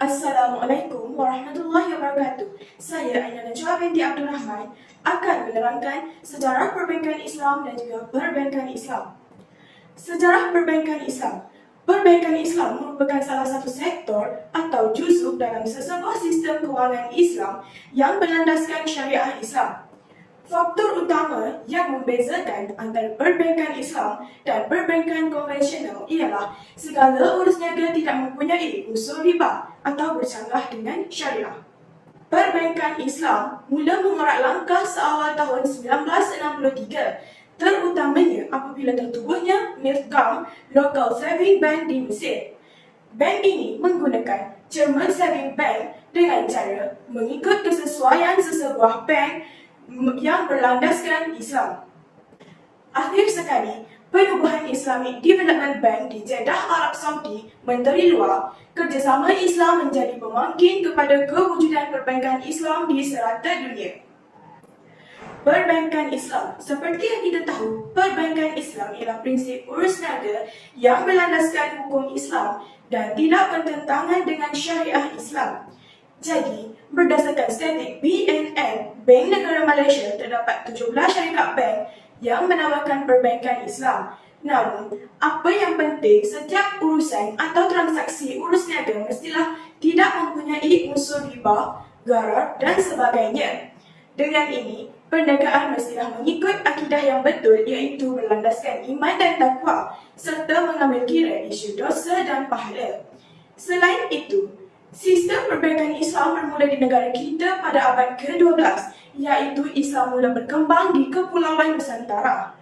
Assalamualaikum warahmatullahi wabarakatuh. Saya Aina Najwa binti Abdul Rahman akan menerangkan sejarah perbankan Islam dan juga perbankan Islam. Sejarah perbankan Islam. Perbankan Islam merupakan salah satu sektor atau juzuk dalam sesebuah sistem kewangan Islam yang berlandaskan syariah Islam. Faktor utama yang membezakan antara perbankan Islam dan perbankan konvensional ialah segala urus niaga tidak mempunyai unsur riba atau bercanggah dengan syariah. Perbankan Islam mula mengerak langkah seawal tahun 1963, terutamanya apabila tertubuhnya Mirgam Local Saving Bank di Mesir. Bank ini menggunakan German Saving Bank dengan cara mengikut kesesuaian sesebuah bank yang berlandaskan Islam. Akhir sekali, Penubuhan Islamic Development Bank di Jeddah, Arab Saudi menteri luar, kerjasama Islam menjadi pemangkin kepada kewujudan perbankan Islam di serata dunia. Perbankan Islam. Seperti yang kita tahu, perbankan Islam ialah prinsip urus niaga yang berlandaskan hukum Islam dan tidak bertentangan dengan syariah Islam. Jadi, berdasarkan statistik BNN, Bank Negara Malaysia, terdapat 17 syarikat bank yang menawarkan perbankan Islam. Namun, apa yang penting, setiap urusan atau transaksi urus niaga mestilah tidak mempunyai unsur riba, gharar dan sebagainya. Dengan ini, perniagaan mestilah mengikut akidah yang betul, iaitu berlandaskan iman dan takwa serta mengambil kira isu dosa dan pahala. Selain itu, sistem perbankan Islam bermula di negara kita pada abad ke-12, iaitu Islam mula berkembang di Kepulauan Nusantara.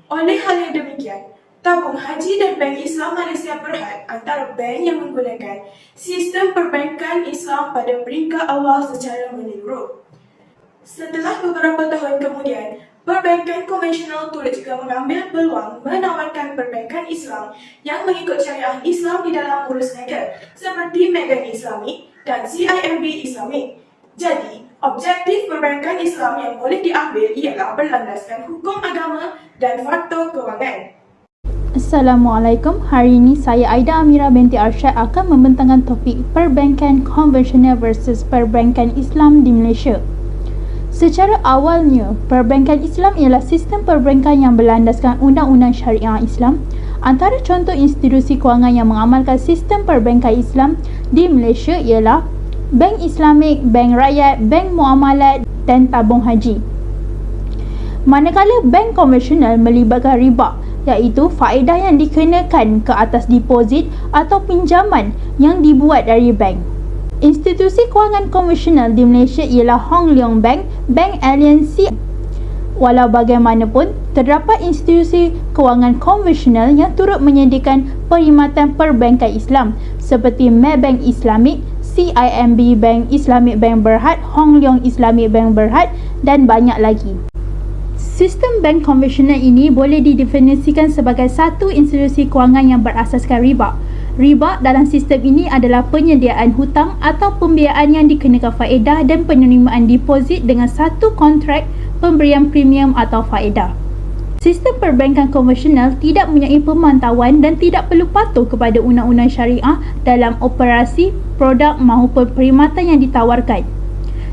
Oleh hal yang demikian, tabung haji dan Bank Islam Malaysia Berhad antara bank yang menggunakan sistem perbankan Islam pada peringkat awal secara menyeluruh. Setelah beberapa tahun kemudian, perbankan konvensional turut juga mengambil peluang menawarkan perbankan Islam yang mengikut syariah Islam di dalam urus niaga seperti Maybank Islamic dan CIMB Islamic. Jadi, objektif perbankan Islam yang boleh diambil ialah berlandaskan hukum agama dan faktor kewangan. Assalamualaikum. Hari ini saya Aida Amira binti Arsyad akan membentangkan topik perbankan konvensional versus perbankan Islam di Malaysia. Secara awalnya, perbankan Islam ialah sistem perbankan yang berlandaskan undang-undang syariah Islam. Antara contoh institusi kewangan yang mengamalkan sistem perbankan Islam di Malaysia ialah Bank Islamik, Bank Rakyat, Bank Muamalat dan Tabung Haji. Manakala bank konvensional melibatkan riba, iaitu faedah yang dikenakan ke atas deposit atau pinjaman yang dibuat dari bank. Institusi kewangan konvensional di Malaysia ialah Hong Leong Bank, Bank Aliansi. Walau bagaimanapun, terdapat institusi kewangan konvensional yang turut menyediakan perkhidmatan perbankan Islam seperti Maybank Islamic, CIMB Bank Islamic Bank Berhad, Hong Leong Islamic Bank Berhad dan banyak lagi. Sistem bank konvensional ini boleh didefinisikan sebagai satu institusi kewangan yang berasaskan riba. Riba dalam sistem ini adalah penyediaan hutang atau pembiayaan yang dikenakan faedah dan penerimaan deposit dengan satu kontrak pemberian premium atau faedah. Sistem perbankan konvensional tidak mempunyai pemantauan dan tidak perlu patuh kepada undang-undang syariah dalam operasi, produk maupun perkhidmatan yang ditawarkan.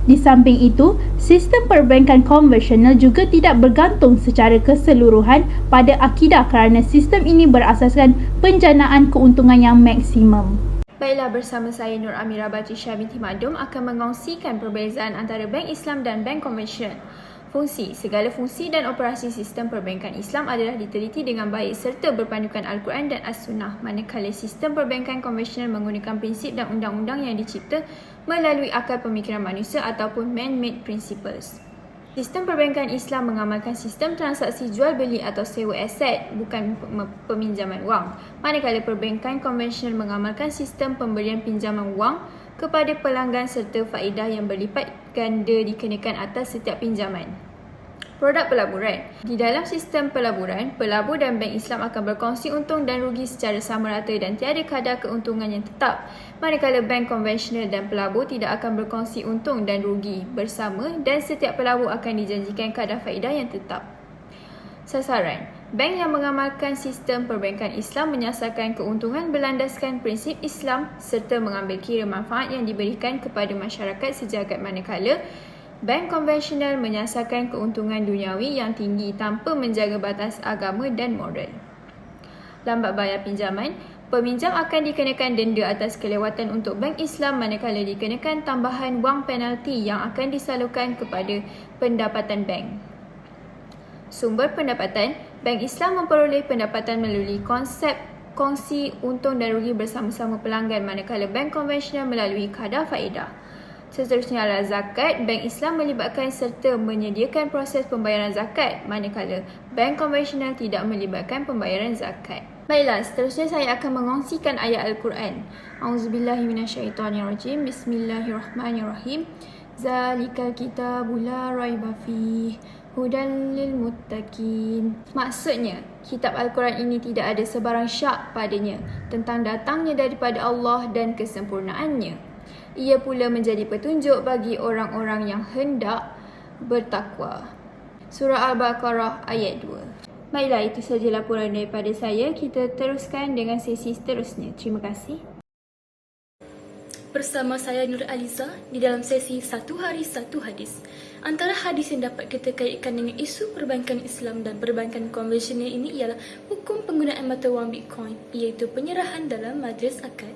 Di samping itu, sistem perbankan konvensional juga tidak bergantung secara keseluruhan pada akidah kerana sistem ini berasaskan penjanaan keuntungan yang maksimum. Baiklah, bersama saya Nur Amira Batrisya binti Madum akan mengongsikan perbezaan antara bank Islam dan bank konvensional. Fungsi. Segala fungsi dan operasi sistem perbankan Islam adalah diteliti dengan baik serta berpandukan Al-Quran dan As-Sunnah, manakala sistem perbankan konvensional menggunakan prinsip dan undang-undang yang dicipta melalui akal pemikiran manusia ataupun man-made principles. Sistem perbankan Islam mengamalkan sistem transaksi jual beli atau sewa aset, bukan peminjaman wang, manakala perbankan konvensional mengamalkan sistem pemberian pinjaman wang kepada pelanggan serta faedah yang berlipat ganda dikenakan atas setiap pinjaman. Produk pelaburan. Di dalam sistem pelaburan, pelabur dan bank Islam akan berkongsi untung dan rugi secara sama rata dan tiada kadar keuntungan yang tetap. Manakala bank konvensional dan pelabur tidak akan berkongsi untung dan rugi bersama dan setiap pelabur akan dijanjikan kadar faedah yang tetap. Sasaran. Bank yang mengamalkan sistem perbankan Islam menyasarkan keuntungan berlandaskan prinsip Islam serta mengambil kira manfaat yang diberikan kepada masyarakat sejagat manakala bank konvensional menyasarkan keuntungan duniawi yang tinggi tanpa menjaga batas agama dan moral. Lambat bayar pinjaman, peminjam akan dikenakan denda atas kelewatan untuk bank Islam manakala dikenakan tambahan wang penalti yang akan disalurkan kepada pendapatan bank. Sumber pendapatan, bank Islam memperoleh pendapatan melalui konsep kongsi untung dan rugi bersama-sama pelanggan manakala bank konvensional melalui kadar faedah. Seterusnya adalah zakat. Bank Islam melibatkan serta menyediakan proses pembayaran zakat manakala bank konvensional tidak melibatkan pembayaran zakat. Baiklah, seterusnya saya akan mengongsikan ayat Al-Quran. Auzubillahiminasyaitanirrajim. Bismillahirrahmanirrahim. Zalikal kitabul la raiba fihi hudan lil muttaqin. Maksudnya, kitab Al-Quran ini tidak ada sebarang syak padanya tentang datangnya daripada Allah dan kesempurnaannya. Ia pula menjadi petunjuk bagi orang-orang yang hendak bertakwa. Surah Al-Baqarah ayat 2. Baiklah, itu sahaja laporan daripada saya. Kita teruskan dengan sesi seterusnya. Terima kasih. Bersama saya Nur Aliza di dalam sesi Satu Hari Satu Hadis. Antara hadis yang dapat kita kaitkan dengan isu perbankan Islam dan perbankan konvensional ini ialah hukum penggunaan mata wang Bitcoin, iaitu penyerahan dalam majlis akad.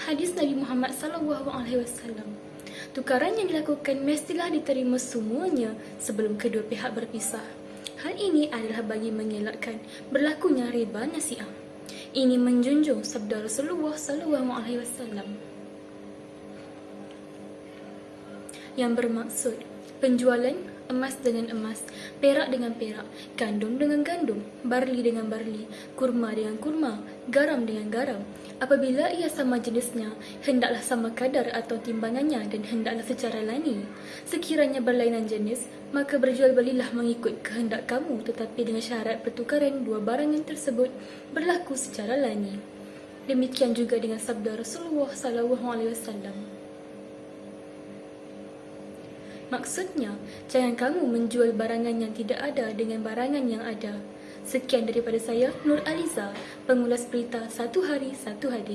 Hadis Nabi Muhammad SAW. Tukaran yang dilakukan mestilah diterima semuanya sebelum kedua pihak berpisah. Hal ini adalah bagi mengelakkan berlakunya riba nasiah. Ini menjunjung sabda Rasulullah SAW yang bermaksud penjualan emas dengan emas, perak dengan perak, gandum dengan gandum, barli dengan barli, kurma dengan kurma, garam dengan garam. Apabila ia sama jenisnya, hendaklah sama kadar atau timbangannya dan hendaklah secara lani. Sekiranya berlainan jenis, maka berjual belilah mengikut kehendak kamu, tetapi dengan syarat pertukaran dua barangan tersebut berlaku secara lani. Demikian juga dengan sabda Rasulullah SAW. Maksudnya, jangan kamu menjual barangan yang tidak ada dengan barangan yang ada. Sekian daripada saya, Nur Aliza, pengulas berita Satu Hari Satu Hadis.